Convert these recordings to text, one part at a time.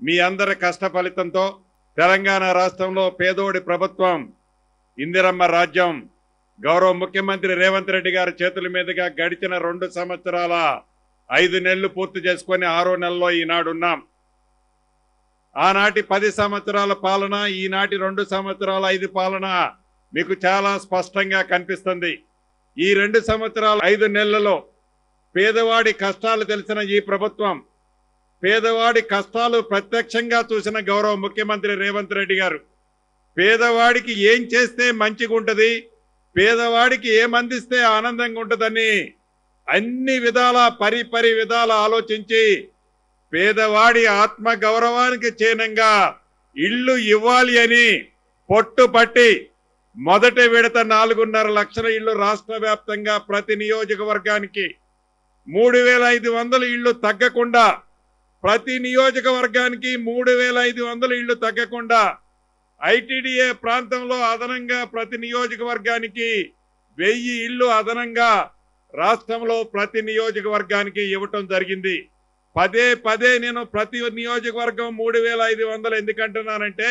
మీ అందరి కష్ట ఫలితంతో తెలంగాణ రాష్ట్రంలో పేదోడి ప్రభుత్వం ఇందిరమ్మ రాజ్యం గౌరవ ముఖ్యమంత్రి రేవంత్ రెడ్డి గారి చేతుల మీదుగా గడిచిన 2 సంవత్సరాల 5 నెలలు పూర్తి చేసుకొని 6వ నెలలో ఈనాడున్నాం. ఆనాటి 10 సంవత్సరాల పాలన, ఈనాటి 2 సంవత్సరాల 5 పాలన మీకు చాలా స్పష్టంగా కనిపిస్తుంది. ఈ 2 సంవత్సరాల 5 నెలలలో పేదవాడి కష్టాలు తెలిసిన ఈ ప్రభుత్వం, పేదవాడి కష్టాలు ప్రత్యక్షంగా చూసిన గౌరవ ముఖ్యమంత్రి రేవంత్ రెడ్డి గారు, పేదవాడికి ఏం చేస్తే మంచిగా ఉంటుంది, పేదవాడికి ఏమందిస్తే ఆనందంగా ఉంటుందని అన్ని విధాల పరి విధాల ఆలోచించి పేదవాడి ఆత్మ గౌరవానికి చిహ్నంగా ఇల్లు ఇవ్వాలి అని పట్టుపట్టి మొదటి విడత 4.5 లక్షల ఇళ్లు రాష్ట్ర వ్యాప్తంగా ప్రతి నియోజకవర్గానికి 3,500 ఇళ్లు తగ్గకుండా, ప్రతి నియోజకవర్గానికి 3,500 ఇళ్లు తగ్గకుండా, ఐటీడీఏ ప్రాంతంలో అదనంగా ప్రతి నియోజకవర్గానికి 1000 ఇళ్లు అదనంగా రాష్ట్రంలో ప్రతి నియోజకవర్గానికి ఇవ్వటం జరిగింది. పదే నేను ప్రతి నియోజకవర్గం 3,500 ఎందుకంటున్నానంటే,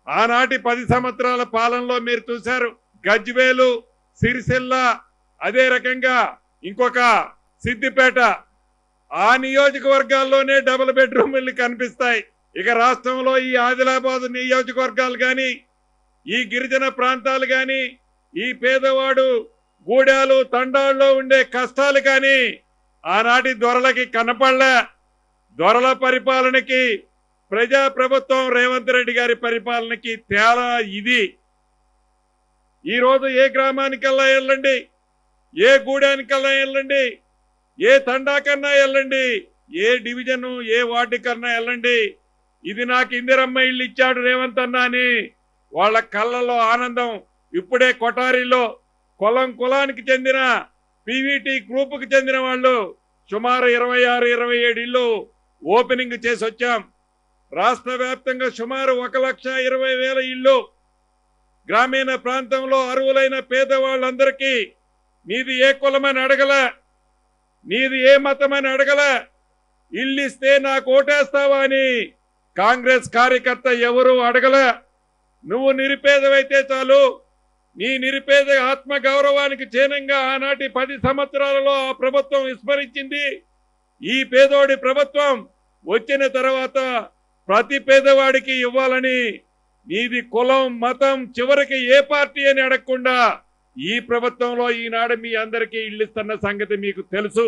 ఆనాటి 10 సంవత్సరాల పాలనలో మీరు చూశారు, గజ్వేలు, సిరిసిల్ల, అదే రకంగా ఇంకొక సిద్దిపేట, ఆ నియోజకవర్గాల్లోనే డబుల్ బెడ్రూమ్ ఇల్లు కనిపిస్తాయి. ఇక రాష్ట్రంలో ఈ ఆదిలాబాద్ నియోజకవర్గాలు కానీ, ఈ గిరిజన ప్రాంతాలు కానీ, ఈ పేదవాడు గూడాలు తండాల్లో ఉండే కష్టాలు కానీ ఆనాటి దొరలకి కనపడలే. దొరల పరిపాలనకి ప్రజాప్రభుత్వం రేవంత్ రెడ్డి గారి పరిపాలనకి తేడా ఇది. ఈరోజు ఏ గ్రామానికల్లా వెళ్ళండి, ఏ గూడానికల్లా వెళ్ళండి, ఏ తండాకన్నా వెళ్ళండి, ఏ డివిజను ఏ వార్డుకన్నా వెళ్ళండి, ఇది నాకు ఇందిరమ్మ ఇల్లు ఇచ్చాడు రేవంత్ అన్న అని వాళ్ళ కళ్ళలో ఆనందం. ఇప్పుడే కొటారిలో కులానికి చెందిన పీవీటీ గ్రూపుకి చెందిన వాళ్ళు సుమారు 26-27 ఇళ్ళు ఓపెనింగ్ చేసి వచ్చాం. రాష్ట్ర వ్యాప్తంగా సుమారు 1,20,000 ఇళ్ళు గ్రామీణ ప్రాంతంలో అర్హులైన పేదవాళ్ళందరికీ నీది ఏ కులమని అడగల, నీది ఏ మతమని అడగల, ఇల్లు ఇస్తే నాకు ఓటేస్తావా అని కాంగ్రెస్ కార్యకర్త ఎవరు అడగల. నువ్వు నిరుపేదవైతే చాలు, నీ నిరుపేద ఆత్మ గౌరవానికి చిహ్నంగా ఆనాటి 10 సంవత్సరాలలో ఆ ప్రభుత్వం విస్మరించింది. ఈ పేదోడి ప్రభుత్వం వచ్చిన తర్వాత ప్రతి పేదవాడికి ఇవ్వాలని, నీది కులం మతం చివరికి ఏ పార్టీ అని అడగకుండా ఈ ప్రభుత్వంలో ఈనాడు మీ అందరికీ ఇల్లు ఇస్తున్న సంగతి మీకు తెలుసు.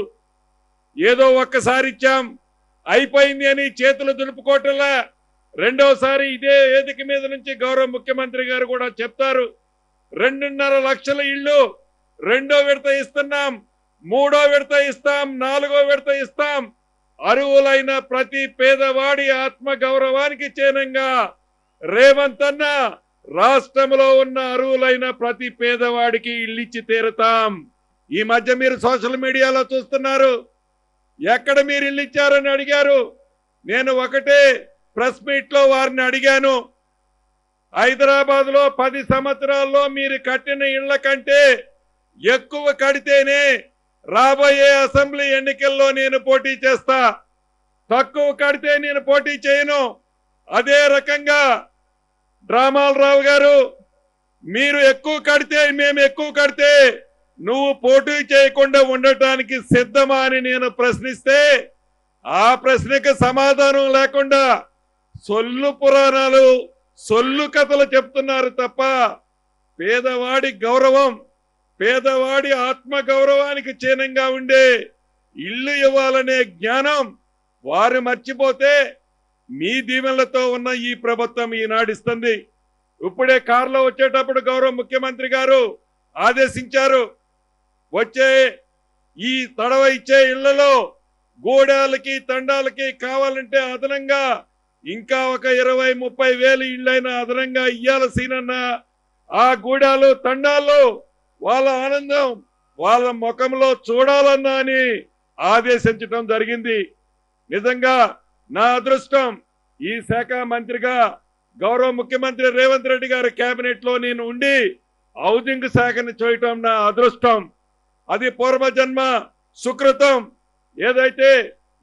ఏదో ఒక్కసారి ఇచ్చాం అయిపోయింది అని చేతులు దులుపుకోవటంలా, రెండోసారి ఇదే వేదిక మీద నుంచి గౌరవ ముఖ్యమంత్రి గారు కూడా చెప్తారు, 2.5 లక్షల ఇళ్ళు 2వ విడత ఇస్తున్నాం, 3వ విడత ఇస్తాం, 4వ విడత ఇస్తాం. అర్హులైన ప్రతి పేదవాడి ఆత్మ గౌరవానికి చిహ్నంగా రేవంత్ అన్న రాష్ట్రంలో ఉన్న అర్హులైన ప్రతి పేదవాడికి ఇల్లు ఇచ్చి తీరుతాం. ఈ మధ్య మీరు సోషల్ మీడియాలో చూస్తున్నారు, ఎక్కడ మీరు ఇల్లు ఇచ్చారని అడిగారు. నేను ఒకటే ప్రెస్ మీట్ లో వారిని అడిగాను, హైదరాబాద్ లో 10 సంవత్సరాల్లో మీరు కట్టిన ఇళ్ల కంటే ఎక్కువ కడితేనే రాబోయే అసెంబ్లీ ఎన్నికల్లో నేను పోటీ చేస్తా, తక్కువ కడితే నేను పోటీ చేయను. అదే రకంగా డ్రామాలరావు గారు, మీరు ఎక్కువ కడితే మేము ఎక్కువ కడితే నువ్వు పోటీ చేయకుండా ఉండటానికి సిద్ధమా అని నేను ప్రశ్నిస్తే ఆ ప్రశ్నకు సమాధానం లేకుండా సొల్లు పురాణాలు సొల్లు కథలు చెప్తున్నారు తప్ప పేదవాడి గౌరవం, పేదవాడి ఆత్మ గౌరవానికి చిహ్నంగా ఉండే ఇల్లు ఇవ్వాలనే జ్ఞానం వారు మర్చిపోతే మీ దీవెనలతో ఉన్న ఈ ప్రభుత్వం ఈనాడిస్తుంది. ఇప్పుడే కారులో వచ్చేటప్పుడు గౌరవ ముఖ్యమంత్రి గారు ఆదేశించారు, వచ్చే ఈ తడవ ఇచ్చే ఇళ్లలో గూడాలకి తండాలకి కావాలంటే అదనంగా ఇంకా ఒక 20-30 వేలు ఇళ్ళైనా అదనంగా ఇయ్యాల్సిన ఆ గూడాలు తండాల్లో వాళ్ళ ఆనందం వాళ్ళ ముఖంలో చూడాలన్నా అని ఆదేశించడం జరిగింది. నిజంగా నా అదృష్టం, ఈ శాఖ మంత్రిగా గౌరవ ముఖ్యమంత్రి రేవంత్ రెడ్డి గారి కేబినెట్ లో నేను ఉండి హౌసింగ్ శాఖను చేయటం నా అదృష్టం. అది పూర్వజన్మ సుకృతం. ఏదైతే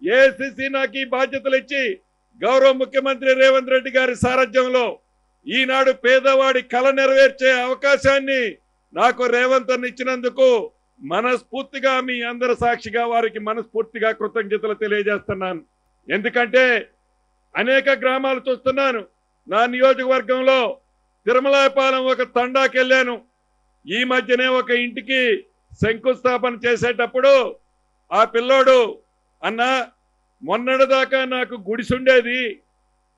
ఏఐసిసి నాకు ఈ బాధ్యతలు ఇచ్చి గౌరవ ముఖ్యమంత్రి రేవంత్ రెడ్డి గారి సారథ్యంలో ఈనాడు పేదవాడి కల నెరవేర్చే అవకాశాన్ని నాకు రేవంత్ అన్న ఇచ్చినందుకు మనస్ఫూర్తిగా మీ అందరి సాక్షిగా వారికి మనస్ఫూర్తిగా కృతజ్ఞతలు తెలియజేస్తున్నాను. ఎందుకంటే అనేక గ్రామాలు చూస్తున్నాను. నా నియోజకవర్గంలో తిరుమలాయపాలెం ఒక తండాకెళ్ళాను. ఈ మధ్యనే ఒక ఇంటికి శంకుస్థాపన చేసేటప్పుడు ఆ పిల్లోడు అన్న మొన్నటిదాకా నాకు గుడిసుండేది,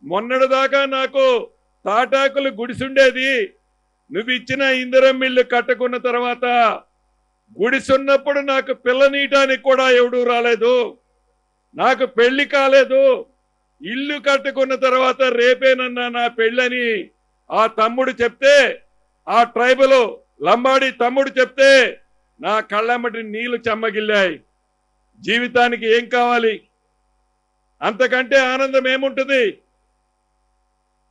మొన్నటిదాకా నాకు తాటాకులు గుడిసుండేది, నువ్వు ఇచ్చిన ఇందిరమ్మ ఇల్లు కట్టుకున్న తర్వాత గుడిసున్నప్పుడు నాకు పిల్లనీయటానికి కూడా ఎవడూ రాలేదు, నాకు పెళ్లి కాలేదు, ఇల్లు కట్టుకున్న తర్వాత రేపేనన్నా నా పెళ్ళని ఆ తమ్ముడు చెప్తే, ఆ ట్రైబల్ లంబాడి తమ్ముడు చెప్తే నా కళ్ళమ్మటి నీళ్లు చెమ్మగిల్లాయి. జీవితానికి ఏం కావాలి? అంతకంటే ఆనందం ఏముంటుంది?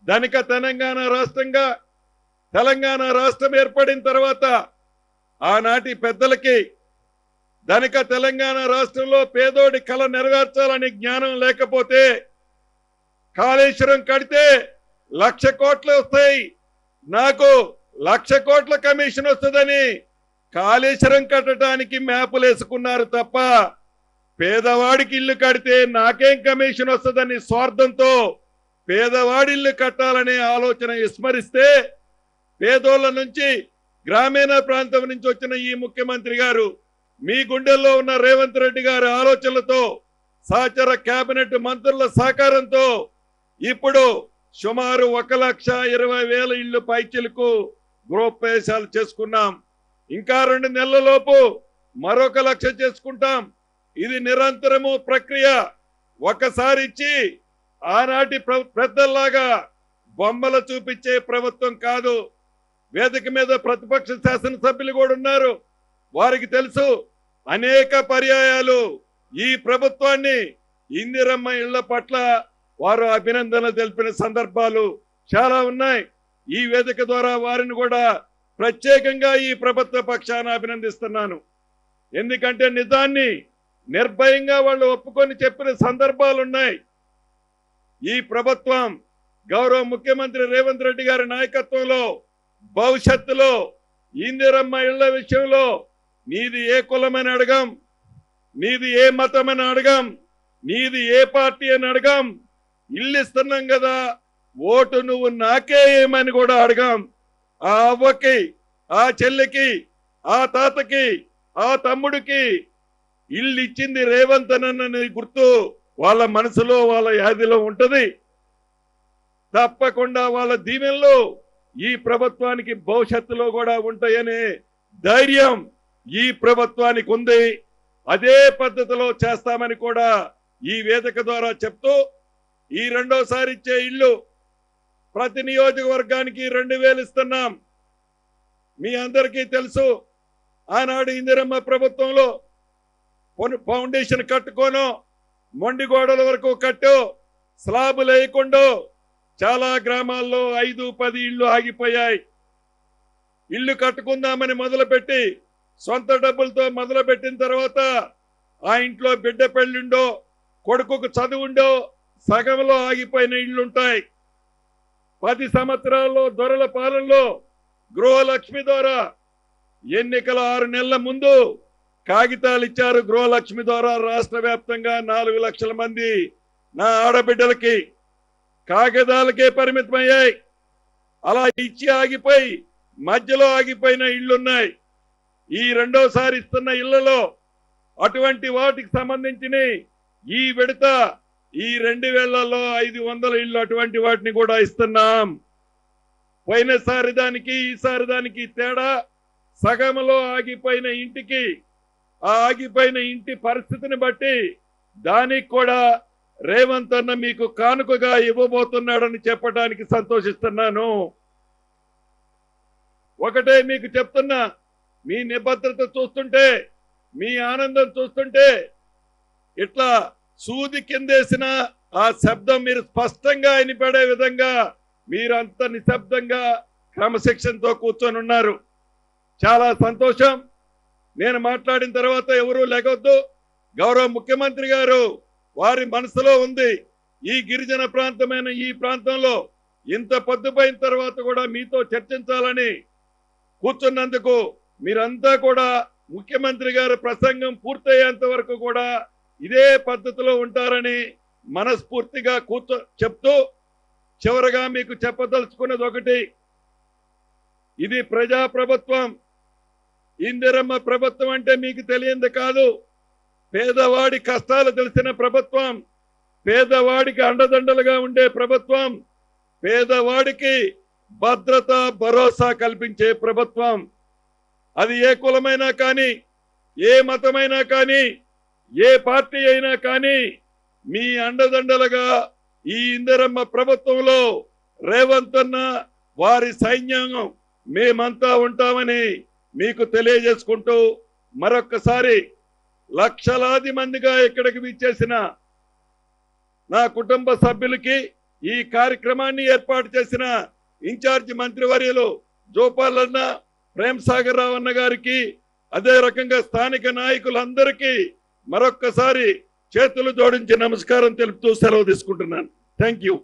ధనిక తెలంగాణ రాష్ట్రం ఏర్పడిన తర్వాత ఆనాటి పెద్దలకి ధనిక తెలంగాణ రాష్ట్రంలో పేదోడి కళ నెరవేర్చాలని జ్ఞానం లేకపోతే కాళేశ్వరం కడితే 1,00,000 కోట్లు వస్తాయి, నాకు 1,00,000 కోట్ల కమిషన్ వస్తుందని కాళేశ్వరం కట్టడానికి మ్యాపులు వేసుకున్నారు తప్ప పేదవాడికి ఇల్లు కడితే నాకేం కమిషన్ వస్తుందని స్వార్థంతో పేదవాడి ఇల్లు కట్టాలనే ఆలోచన విస్మరిస్తే పేదోళ్ల నుంచి గ్రామీణ ప్రాంతం నుంచి వచ్చిన ఈ ముఖ్యమంత్రి గారు మీ గుండెల్లో ఉన్న రేవంత్ రెడ్డి గారి ఆలోచనలతో సహచర కేబినెట్ మంత్రుల సహకారంతో ఇప్పుడు సుమారు 1,20,000 ఇళ్లు పైచిలకు గృహప్రవేశాలు చేసుకున్నాం. ఇంకా 2 నెలలలోపు మరొక 1,00,000 చేసుకుంటాం. ఇది నిరంతరము ప్రక్రియ. ఒకసారి ఇచ్చి ఆనాటి పెద్దల్లాగా బొమ్మలు చూపించే ప్రభుత్వం కాదు. వేదిక మీద ప్రతిపక్ష శాసనసభ్యులు కూడా ఉన్నారు. వారికి తెలుసు అనేక పర్యాయాలు ఈ ప్రభుత్వాన్ని ఇందిరమ్మ ఇళ్ల పట్ల వారు అభినందనలు తెలిపిన సందర్భాలు చాలా ఉన్నాయి. ఈ వేదిక ద్వారా వారిని కూడా ప్రత్యేకంగా ఈ ప్రభుత్వ పక్షాన అభినందిస్తున్నాను. ఎందుకంటే నిజాన్ని నిర్భయంగా వాళ్ళు ఒప్పుకొని చెప్పిన సందర్భాలు ఉన్నాయి. ఈ ప్రభుత్వం గౌరవ ముఖ్యమంత్రి రేవంత్ రెడ్డి గారి నాయకత్వంలో భవిష్యత్తులో ఇందిరమ్మ ఇళ్ల విషయంలో నీది ఏ కులమని అడగం, నీది ఏ మతమని అడగం, నీది ఏ పార్టీ అని అడగం, ఇల్లు ఇస్తున్నాం కదా ఓటు నువ్వు నాకే ఏమని కూడా అడగం. ఆ అవ్వకి, ఆ చెల్లికి, ఆ తాతకి, ఆ తమ్ముడికి ఇల్లు ఇచ్చింది రేవంత్ అన్న గుర్తు వాళ్ళ మనసులో వాళ్ళ యాదిలో ఉంటది. తప్పకుండా వాళ్ళ దీవెనలు ఈ ప్రభుత్వానికి భవిష్యత్తులో కూడా ఉంటాయనే ధైర్యం ఈ ప్రభుత్వానికి ఉంది. అదే పద్ధతిలో చేస్తామని కూడా ఈ వేదిక ద్వారా చెప్తూ ఈ రెండోసారి ఇచ్చే ఇల్లు ప్రతి నియోజకవర్గానికి 2,000 ఇస్తున్నాం. మీ అందరికీ తెలుసు ఆనాడు ఇందిరమ్మ ప్రభుత్వంలో ఫౌండేషన్ కట్టుకోను, మొండి గోడల వరకు కట్టు, స్లాబులు వేయకుండా చాలా గ్రామాల్లో 5-10 ఇళ్లు ఆగిపోయాయి. ఇల్లు కట్టుకుందామని మొదలుపెట్టి సొంత డబ్బులతో మొదలుపెట్టిన తర్వాత ఆ ఇంట్లో బిడ్డ పెళ్ళుండో కొడుకుకు చదువుండో సగంలో ఆగిపోయిన ఇళ్లుంటాయి. 10 సంవత్సరాల్లో దొరల పాలనలో గృహలక్ష్మి ద్వారా ఎన్నికల 6 నెలల ముందు కాగితాలు ఇచ్చారు. గృహలక్ష్మి ద్వారా రాష్ట్ర వ్యాప్తంగా 4 లక్షల మంది నా ఆడబిడ్డలకి కాగితాలకే పరిమితమయ్యాయి. అలా ఇచ్చి ఆగిపోయి మధ్యలో ఆగిపోయిన ఇళ్లున్నాయి. ఈ రెండోసారి ఇస్తున్న ఇళ్లలో అటువంటి వాటికి సంబంధించిన ఈ విడత ఈ 2,000లో 500 ఇళ్లు అటువంటి వాటిని కూడా ఇస్తున్నాం. పోయినసారి దానికి ఈసారి దానికి తేడా సగంలో ఆగిపోయిన ఇంటికి ఆ ఆగిపోయిన ఇంటి పరిస్థితిని బట్టి దానికి కూడా రేవంత్ అన్న మీకు కానుకగా ఇవ్వబోతున్నాడని చెప్పడానికి సంతోషిస్తున్నాను. ఒకటే మీకు చెప్తున్నా, మీ నిబద్ధత చూస్తుంటే, మీ ఆనందం చూస్తుంటే ఇట్లా సూది కిందేసిన ఆ శబ్దం మీరు స్పష్టంగా వినిపడే విధంగా మీరంత నిశ్శబ్దంగా క్రమశిక్షణతో కూర్చొని ఉన్నారు. చాలా సంతోషం. నేను మాట్లాడిన తర్వాత ఎవరూ లేకొద్దు. గౌరవ ముఖ్యమంత్రి గారు వారి మనసులో ఉంది ఈ గిరిజన ప్రాంతమైన ఈ ప్రాంతంలో ఇంత పొద్దుపోయిన తర్వాత కూడా మీతో చర్చించాలని కూర్చున్నందుకు మీరంతా కూడా ముఖ్యమంత్రి గారి ప్రసంగం పూర్తయ్యేంత వరకు కూడా ఇదే పద్ధతిలో ఉంటారని మనస్ఫూర్తిగా చెప్తూ చివరగా మీకు చెప్పదలుచుకున్నది ఒకటి, ఇది ప్రజా ప్రభుత్వం. ఇందిరమ్మ ప్రభుత్వం అంటే మీకు తెలియంది కాదు. పేదవాడి కష్టాలు తెలిసిన ప్రభుత్వం, పేదవాడికి అండదండలుగా ఉండే ప్రభుత్వం, పేదవాడికి భద్రత భరోసా కల్పించే ప్రభుత్వం. అది ఏ కులమైనా కానీ, ఏ మతమైనా కానీ, ఏ పార్టీ అయినా కానీ మీ అండదండలుగా ఈ ఇందిరమ్మ ప్రభుత్వంలో రేవంత్ అన్న వారి సైన్యం మేమంతా ఉంటామని మీకు తెలియజేసుకుంటూ మరొక్కసారి లక్షలాది మందిగా ఇక్కడికి విచ్చేసిన నా కుటుంబ సభ్యులకి, ఈ కార్యక్రమాన్ని ఏర్పాటు చేసిన ఇన్ఛార్జి మంత్రివర్యులు జోపాలన్న, ప్రేమ్ సాగర్ రావు అన్న గారికి, అదే రకంగా స్థానిక నాయకులందరికీ మరొక్కసారి చేతులు జోడించి నమస్కారం తెలుపుతూ సెలవు తీసుకుంటున్నాను. Thank you.